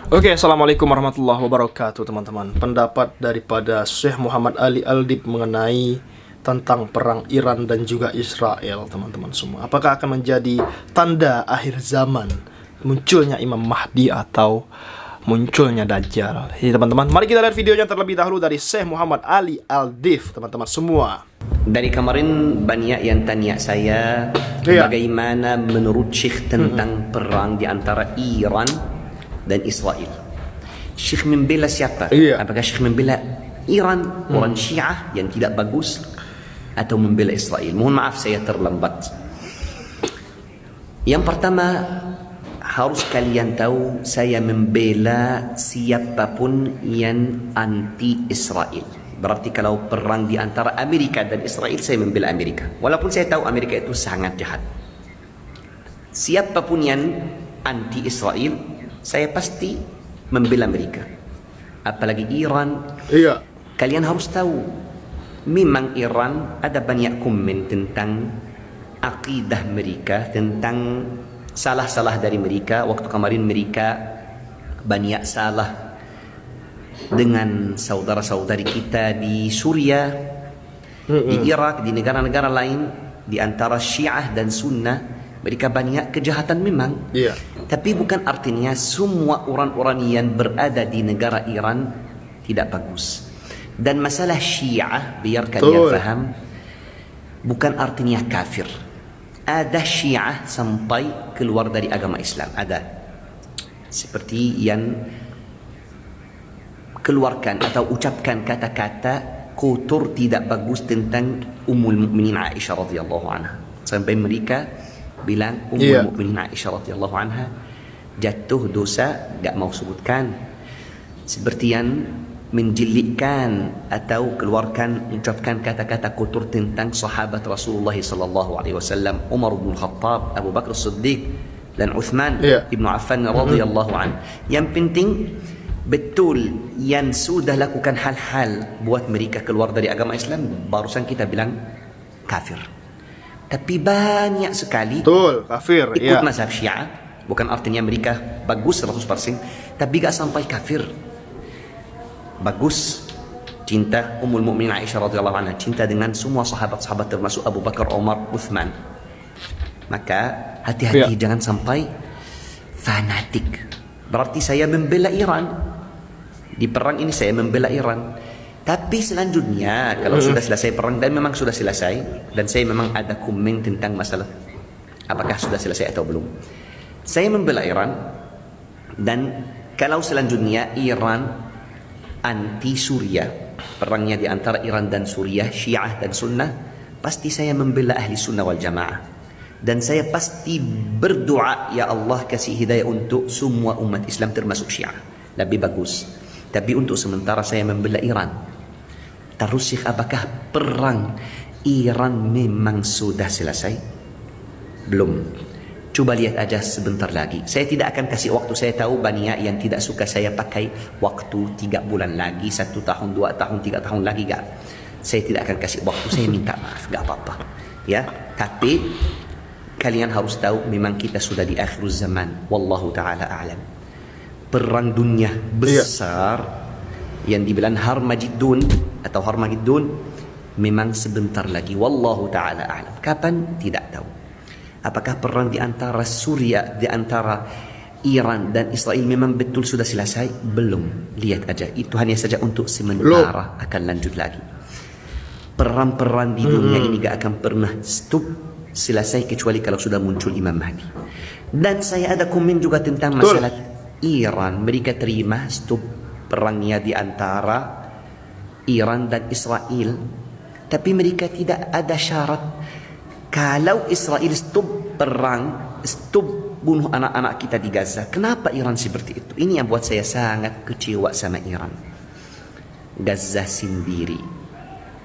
Oke, assalamualaikum warahmatullahi wabarakatuh, teman-teman. Pendapat daripada Syekh Muhammad Ali Al-Dib mengenai tentang perang Iran dan juga Israel, teman-teman semua. Apakah akan menjadi tanda akhir zaman, munculnya Imam Mahdi atau munculnya Dajjal? Jadi teman-teman, mari kita lihat videonya terlebih dahulu dari Syekh Muhammad Ali Al-Dib, teman-teman semua. Dari kemarin banyak yang tanya saya bagaimana menurut Syekh tentang perang di antara Iran dan Israel. Syekh membela siapa? Apakah Syekh membela Iran, orang Syiah yang tidak bagus, atau membela Israel? Mohon maaf saya terlambat. Yang pertama, harus kalian tahu saya membela siapapun yang anti Israel. Berarti kalau perang di antara Amerika dan Israel, saya membela Amerika. Walaupun saya tahu Amerika itu sangat jahat. Siapapun yang anti Israel, saya pasti membela Amerika. Apalagi Iran. Kalian harus tahu, memang Iran ada banyak komen tentang akidah mereka, tentang salah-salah dari mereka. Waktu kemarin mereka banyak salah dengan saudara-saudari kita di Suriah, di Irak, di negara-negara lain, di antara Syiah dan Sunnah. Mereka banyak kejahatan memang. Tapi bukan artinya semua orang-orang yang berada di negara Iran tidak bagus. Dan masalah Syiah, biar kalian faham, bukan artinya kafir. Ada Syiah sampai keluar dari agama Islam. Ada. Seperti yang keluarkan atau ucapkan kata-kata kotor tidak bagus tentang Ummul Mukminin Aisyah radhiyallahu anha. Sampai mereka bilang Ummul Mukminin Aisyah radhiyallahu anha jatuh dosa, gak mau sebutkan. Seperti yang menjelikkan atau keluarkan, ucapkan kata-kata kotor tentang sahabat Rasulullah sallallahu alaihi wasallam, Umar bin Khattab, Abu Bakar Siddiq dan Uthman ibnu Affan radhiyallahu anhu. Yang penting betul yang sudah lakukan hal-hal buat mereka keluar dari agama Islam, barusan kita bilang kafir. Tapi banyak sekali kafir ikut mazhab Syiah. Bukan artinya mereka bagus 100%, tapi gak sampai kafir. Bagus, cinta Ummul Mukminin Aisyah radhiyallahu anha, cinta dengan semua sahabat-sahabat termasuk Abu Bakar, Umar, Uthman. Maka hati-hati jangan sampai fanatik. Berarti saya membela Iran. Di perang ini saya membela Iran. Tapi selanjutnya kalau sudah selesai perang, dan memang sudah selesai, dan saya memang ada komen tentang masalah apakah sudah selesai atau belum, saya membela Iran. Dan kalau selanjutnya Iran anti Suriah, perangnya di antara Iran dan Suriah, Syiah dan Sunnah, pasti saya membela ahli Sunnah wal Jamaah. Dan saya pasti berdoa, ya Allah kasih hidayah untuk semua umat Islam termasuk Syiah, lebih bagus. Tapi untuk sementara saya membela Iran. Terus Syekh, apakah perang Iran memang sudah selesai? Belum. Coba lihat aja sebentar lagi. Saya tidak akan kasih waktu. Saya tahu banyak yang tidak suka saya pakai waktu 3 bulan lagi, 1 tahun, 2 tahun, 3 tahun lagi. Gak. Saya tidak akan kasih waktu. Saya minta maaf. Gak apa-apa. Ya. Tapi kalian harus tahu memang kita sudah di akhir zaman. Wallahu ta'ala a'lam. Perang dunia besar yang dibilang Harmageddon atau Harmageddon memang sebentar lagi. Wallahu ta'ala a'lam. Kapan? Tidak tahu. Apakah perang di antara Suriah, di antara Iran dan Israel memang betul sudah selesai? Belum. Lihat aja. Itu hanya saja untuk sementara, akan lanjut lagi. Perang-perang di dunia ini gak akan pernah stop selesai kecuali kalau sudah muncul Imam Mahdi. Dan saya ada komen juga tentang masalah Iran. Mereka terima stop perangnya di antara Iran dan Israel, tapi mereka tidak ada syarat. Kalau Israel stop perang, stop bunuh anak-anak kita di Gaza, kenapa Iran seperti itu? Ini yang buat saya sangat kecewa sama Iran. Gaza sendiri,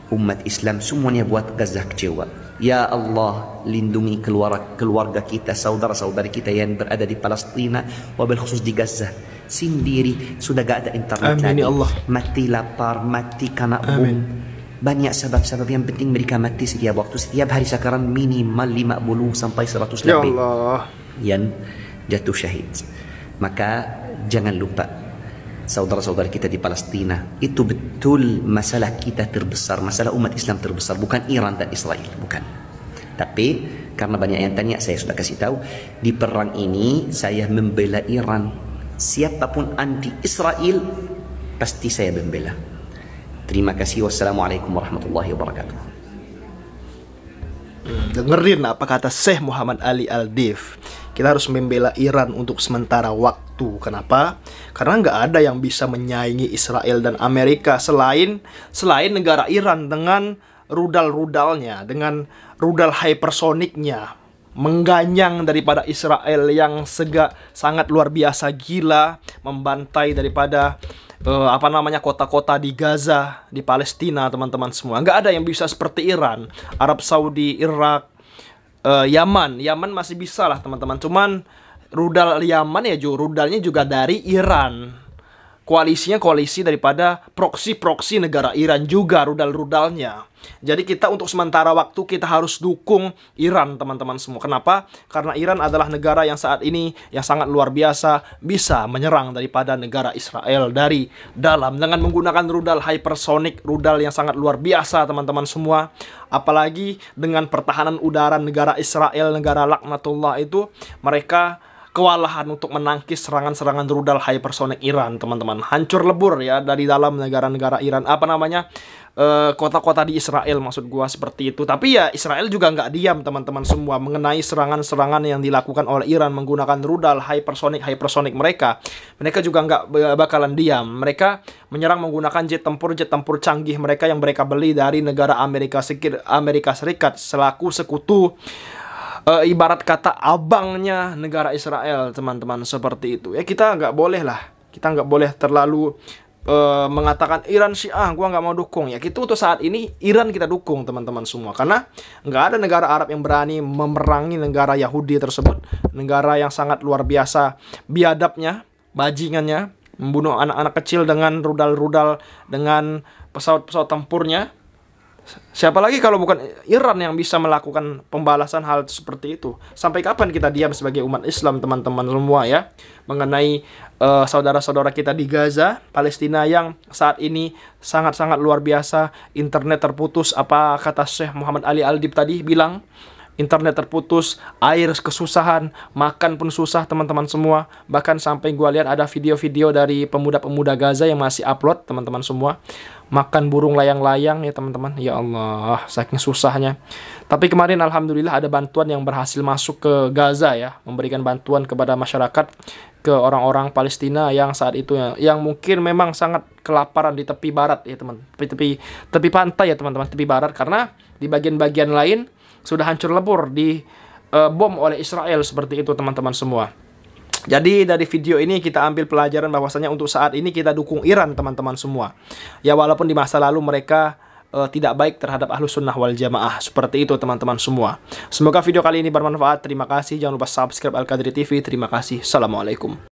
umat Islam semuanya buat Gaza kecewa. Ya Allah, lindungi keluarga kita, saudara-saudari kita yang berada di Palestina, wabil khusus di Gaza. Sendiri sudah gak ada internet lagi. Allah. Mati lapar, mati karena bom. Banyak sebab-sebab, yang penting mereka mati setiap waktu. Setiap hari sekarang minimal 50 sampai 100 lebih yang jatuh syahid. Maka jangan lupa saudara-saudara kita di Palestina, itu betul masalah kita terbesar, masalah umat Islam terbesar, bukan Iran dan Israel, bukan. Tapi karena banyak yang tanya, saya sudah kasih tahu, di perang ini saya membela Iran. Siapapun anti Israel pasti saya membela. Terima kasih. Wassalamualaikum warahmatullahi wabarakatuh. Dengerin apa kata Syekh Muhammad Ali Al-Dif. Kita harus membela Iran untuk sementara waktu. Kenapa? Karena nggak ada yang bisa menyaingi Israel dan Amerika selain negara Iran dengan rudal-rudalnya, dengan rudal hypersoniknya, mengganyang daripada Israel yang sangat luar biasa gila, membantai daripada kota-kota di Gaza, di Palestina, teman-teman semua. Nggak ada yang bisa seperti Iran, Arab Saudi, Irak, Yaman masih bisa lah, teman-teman. Cuman rudal Yaman ya rudalnya juga dari Iran. Koalisinya koalisi daripada proksi negara Iran juga rudal-rudalnya. Jadi kita untuk sementara waktu kita harus dukung Iran, teman-teman semua. Kenapa? Karena Iran adalah negara yang saat ini yang sangat luar biasa bisa menyerang daripada negara Israel dari dalam dengan menggunakan rudal hypersonic, rudal yang sangat luar biasa, teman-teman semua. Apalagi dengan pertahanan udara negara Israel, negara laknatullah itu, mereka kewalahan untuk menangkis serangan-serangan rudal hypersonic Iran, teman-teman. Hancur lebur ya dari dalam negara-negara Iran. Kota-kota di Israel maksud gua seperti itu. Tapi ya Israel juga nggak diam, teman-teman semua, mengenai serangan-serangan yang dilakukan oleh Iran menggunakan rudal hypersonic mereka. Mereka juga nggak bakalan diam. Mereka menyerang menggunakan jet tempur canggih mereka yang mereka beli dari negara Amerika Serikat selaku sekutu, ibarat kata abangnya negara Israel, teman-teman, seperti itu. Ya kita nggak boleh terlalu mengatakan Iran Syiah, gua nggak mau dukung. Ya gitu, untuk saat ini Iran kita dukung, teman-teman semua, karena nggak ada negara Arab yang berani memerangi negara Yahudi tersebut, negara yang sangat luar biasa biadabnya, bajingannya, membunuh anak-anak kecil dengan rudal-rudal, dengan pesawat-pesawat tempurnya. Siapa lagi kalau bukan Iran yang bisa melakukan pembalasan hal seperti itu? Sampai kapan kita diam sebagai umat Islam, teman-teman semua ya, mengenai saudara-saudara kita di Gaza, Palestina yang saat ini sangat-sangat luar biasa, internet terputus. Apa kata Syekh Muhammad Ali Al-Dif tadi bilang? Internet terputus, air kesusahan, makan pun susah, teman-teman semua. Bahkan sampai gue lihat ada video-video dari pemuda-pemuda Gaza yang masih upload, teman-teman semua, makan burung layang-layang ya, teman-teman. Ya Allah, saking susahnya. Tapi kemarin alhamdulillah ada bantuan yang berhasil masuk ke Gaza ya, memberikan bantuan kepada masyarakat, ke orang-orang Palestina yang saat itu yang mungkin memang sangat kelaparan di tepi barat ya, teman. Tepi pantai ya, teman-teman, tepi barat, karena di bagian-bagian lain sudah hancur lebur di bom oleh Israel, seperti itu, teman-teman semua. Jadi dari video ini kita ambil pelajaran bahwasanya untuk saat ini kita dukung Iran, teman-teman semua. Ya walaupun di masa lalu mereka tidak baik terhadap Ahlus Sunnah wal Jamaah, seperti itu, teman-teman semua. Semoga video kali ini bermanfaat. Terima kasih. Jangan lupa subscribe Al Qadri TV. Terima kasih. Assalamualaikum.